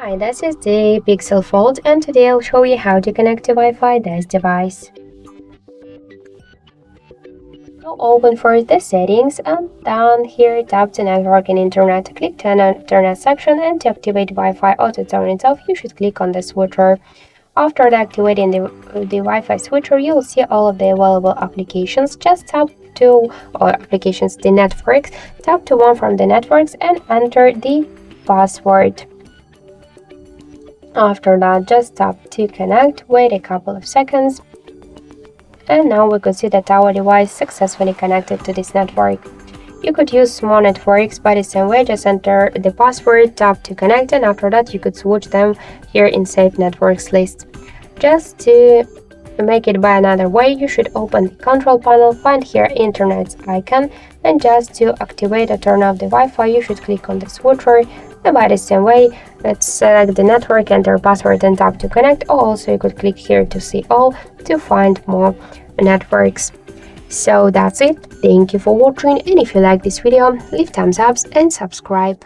Hi, this is the Pixel Fold, and today I'll show you how to connect to Wi-Fi this device. So open first the settings, and down here tap to network and internet. Click to internet section, and to activate Wi-Fi auto turn itself, you should click on the switcher. After activating the Wi-Fi switcher, you will see all of the available applications. Just tap to applications, the networks. Tap to one from the networks and enter the password. After that, just tap to connect, wait a couple of seconds, and now we could see that our device successfully connected to this network. You could use more networks by the same way, just enter the password, tap to connect, and after that you could switch them here in Save Networks list. Just to make it by another way, you should open the control panel, find here Internet icon, and just to activate or turn off the Wi-Fi, you should click on the switcher. And by the same way, let's select the network, enter password, and tap to connect. Or also you could click here to see all to find more networks. So that's it. Thank you for watching, and if you like this video, leave thumbs up and subscribe.